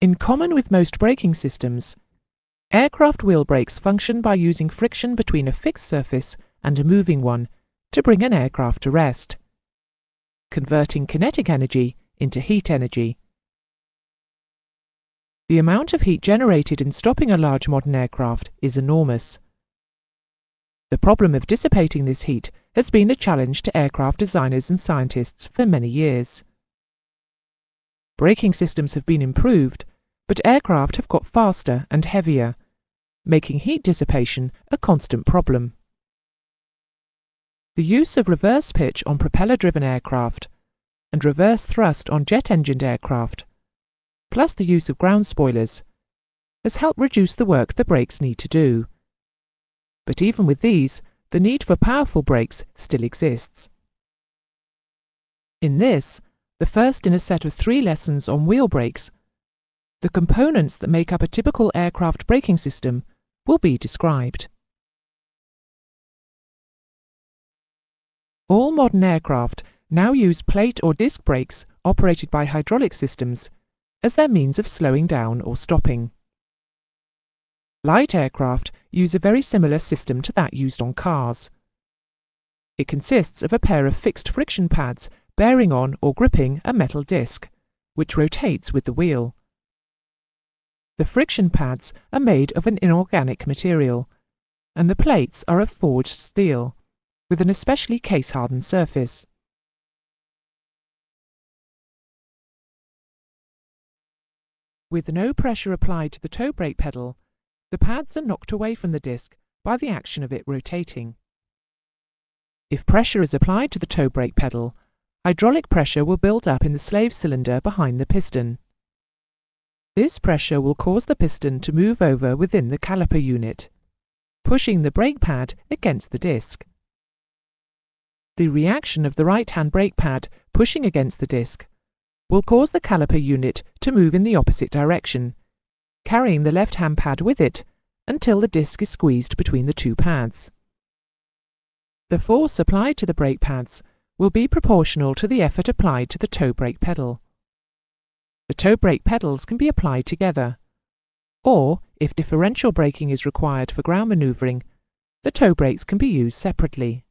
In common with most braking systems, aircraft wheel brakes function by using friction between a fixed surface and a moving one to bring an aircraft to rest, converting kinetic energy into heat energy. The amount of heat generated in stopping a large modern aircraft is enormous. The problem of dissipating this heat has been a challenge to aircraft designers and scientists for many years. Braking systems have been improved, but aircraft have got faster and heavier, making heat dissipation a constant problem. The use of reverse pitch on propeller-driven aircraft and reverse thrust on jet-engined aircraft, plus the use of ground spoilers, has helped reduce the work the brakes need to do. But even with these, the need for powerful brakes still exists. In this, the first in a set of 3 lessons on wheel brakes, the components that make up a typical aircraft braking system will be described. All modern aircraft now use plate or disc brakes operated by hydraulic systems as their means of slowing down or stopping. Light aircraft use a very similar system to that used on cars. It consists of a pair of fixed friction pads bearing on or gripping a metal disc, which rotates with the wheel. The friction pads are made of an inorganic material, and the plates are of forged steel, with an especially case-hardened surface. With no pressure applied to the toe brake pedal, the pads are knocked away from the disc by the action of it rotating. If pressure is applied to the toe brake pedal, hydraulic pressure will build up in the slave cylinder behind the piston. This pressure will cause the piston to move over within the caliper unit, pushing the brake pad against the disc. The reaction of the right-hand brake pad pushing against the disc will cause the caliper unit to move in the opposite direction, carrying the left-hand pad with it until the disc is squeezed between the 2 pads. The force applied to the brake pads will be proportional to the effort applied to the toe brake pedal. The toe brake pedals can be applied together, or, if differential braking is required for ground manoeuvring, the toe brakes can be used separately.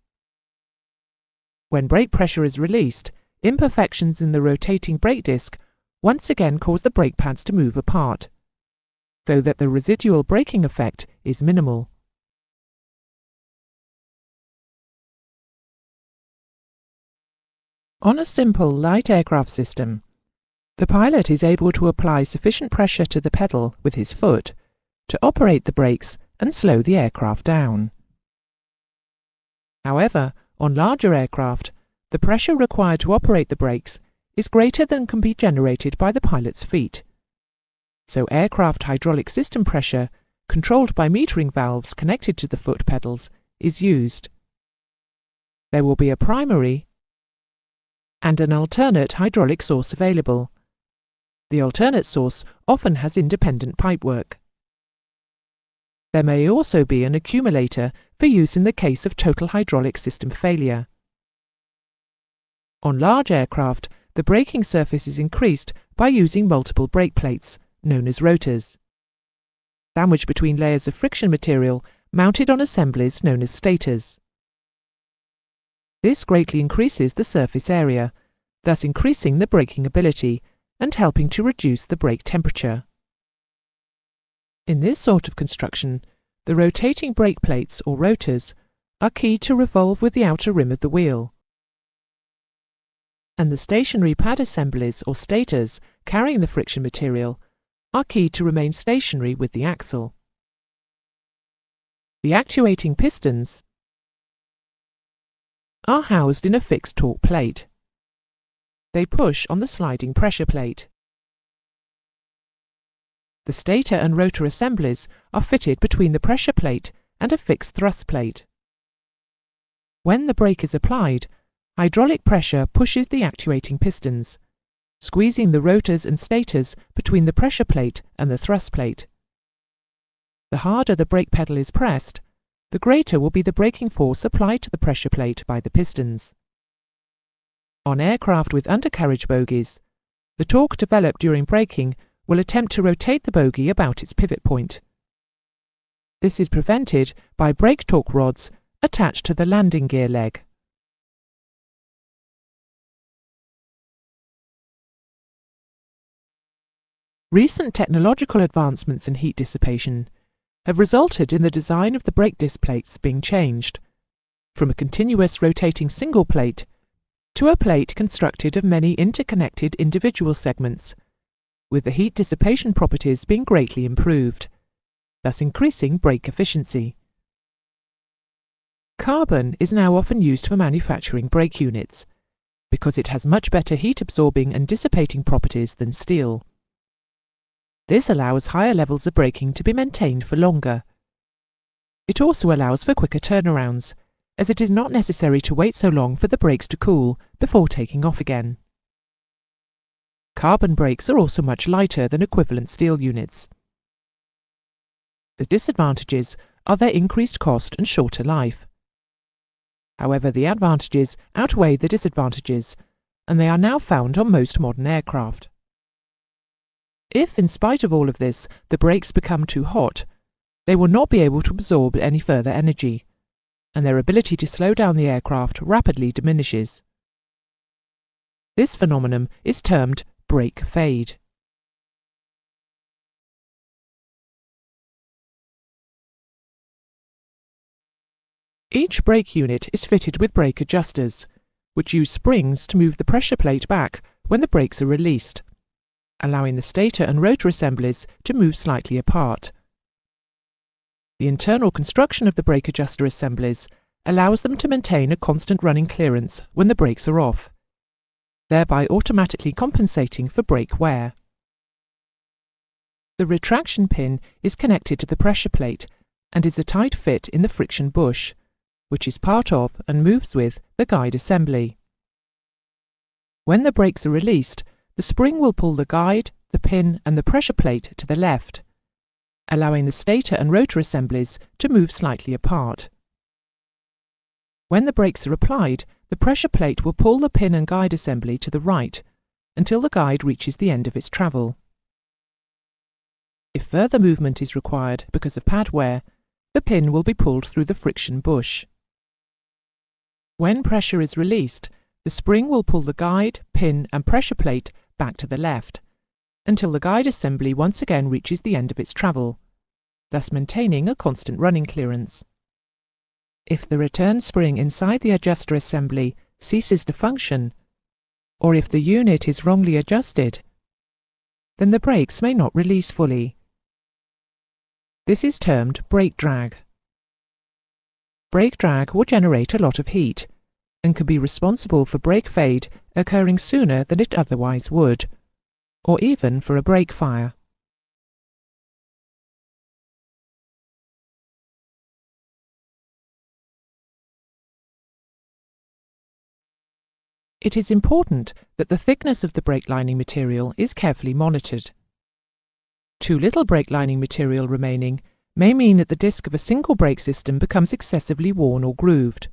When brake pressure is released, imperfections in the rotating brake disc once again cause the brake pads to move apart, so that the residual braking effect is minimal. On a simple light aircraft system, the pilot is able to apply sufficient pressure to the pedal with his foot to operate the brakes and slow the aircraft down. However, on larger aircraft, the pressure required to operate the brakes is greater than can be generated by the pilot's feet. So aircraft hydraulic system pressure, controlled by metering valves connected to the foot pedals, is used. There will be a primary and an alternate hydraulic source available. The alternate source often has independent pipework. There may also be an accumulator for use in the case of total hydraulic system failure. On large aircraft, the braking surface is increased by using multiple brake plates, known as rotors, sandwiched between layers of friction material mounted on assemblies known as stators. This greatly increases the surface area, thus increasing the braking ability and helping to reduce the brake temperature. In this sort of construction, the rotating brake plates, or rotors, are key to revolve with the outer rim of the wheel, and the stationary pad assemblies, or stators, carrying the friction material are key to remain stationary with the axle. The actuating pistons are housed in a fixed torque plate. They push on the sliding pressure plate. The stator and rotor assemblies are fitted between the pressure plate and a fixed thrust plate. When the brake is applied, hydraulic pressure pushes the actuating pistons, squeezing the rotors and stators between the pressure plate and the thrust plate. The harder the brake pedal is pressed, the greater will be the braking force applied to the pressure plate by the pistons. On aircraft with undercarriage bogies, the torque developed during braking will attempt to rotate the bogie about its pivot point. This is prevented by brake torque rods attached to the landing gear leg. Recent technological advancements in heat dissipation have resulted in the design of the brake disc plates being changed from a continuous rotating single plate to a plate constructed of many interconnected individual segments, with the heat dissipation properties being greatly improved, thus increasing brake efficiency. Carbon is now often used for manufacturing brake units because it has much better heat absorbing and dissipating properties than steel. This allows higher levels of braking to be maintained for longer. It also allows for quicker turnarounds, as it is not necessary to wait so long for the brakes to cool before taking off again. Carbon brakes are also much lighter than equivalent steel units. The disadvantages are their increased cost and shorter life. However, the advantages outweigh the disadvantages, and they are now found on most modern aircraft. If, in spite of all of this, the brakes become too hot, they will not be able to absorb any further energy, and their ability to slow down the aircraft rapidly diminishes. This phenomenon is termed brake fade. Each brake unit is fitted with brake adjusters, which use springs to move the pressure plate back when the brakes are released, allowing the stator and rotor assemblies to move slightly apart. The internal construction of the brake adjuster assemblies allows them to maintain a constant running clearance when the brakes are off, thereby automatically compensating for brake wear. The retraction pin is connected to the pressure plate and is a tight fit in the friction bush, which is part of and moves with the guide assembly. When the brakes are released, the spring will pull the guide, the pin and the pressure plate to the left, allowing the stator and rotor assemblies to move slightly apart. When the brakes are applied, the pressure plate will pull the pin and guide assembly to the right until the guide reaches the end of its travel. If further movement is required because of pad wear, the pin will be pulled through the friction bush. When pressure is released, the spring will pull the guide, pin and pressure plate back to the left until the guide assembly once again reaches the end of its travel, thus maintaining a constant running clearance. If the return spring inside the adjuster assembly ceases to function, or if the unit is wrongly adjusted, then the brakes may not release fully. This is termed brake drag. Brake drag will generate a lot of heat and can be responsible for brake fade occurring sooner than it otherwise would, or even for a brake fire. It is important that the thickness of the brake lining material is carefully monitored. Too little brake lining material remaining may mean that the disc of a single brake system becomes excessively worn or grooved,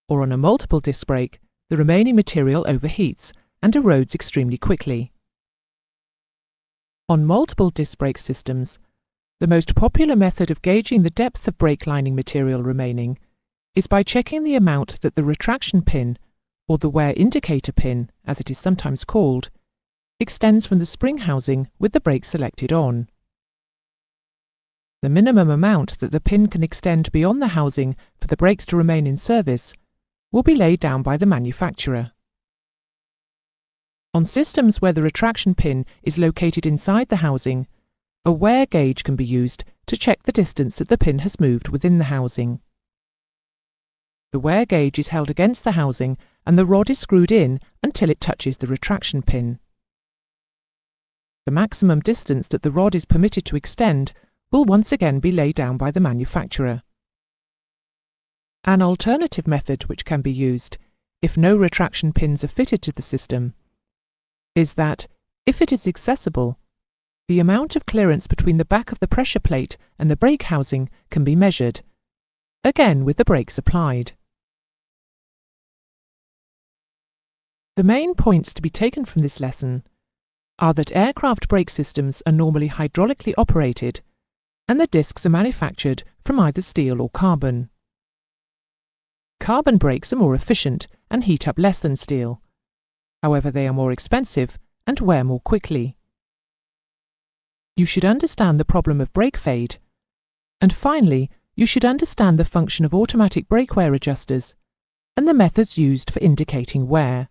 or on a multiple disc brake, the remaining material overheats and erodes extremely quickly. On multiple disc brake systems, the most popular method of gauging the depth of brake lining material remaining is by checking the amount that the retraction pin, or the wear indicator pin, as it is sometimes called, extends from the spring housing with the brake selected on. The minimum amount that the pin can extend beyond the housing for the brakes to remain in service will be laid down by the manufacturer. On systems where the retraction pin is located inside the housing, a wear gauge can be used to check the distance that the pin has moved within the housing. The wear gauge is held against the housing and the rod is screwed in until it touches the retraction pin. The maximum distance that the rod is permitted to extend will once again be laid down by the manufacturer. An alternative method which can be used, if no retraction pins are fitted to the system, is that, if it is accessible, the amount of clearance between the back of the pressure plate and the brake housing can be measured, again with the brakes applied. The main points to be taken from this lesson are that aircraft brake systems are normally hydraulically operated, and the discs are manufactured from either steel or carbon. Carbon brakes are more efficient and heat up less than steel. However, they are more expensive and wear more quickly. You should understand the problem of brake fade. And finally, you should understand the function of automatic brake wear adjusters and the methods used for indicating wear.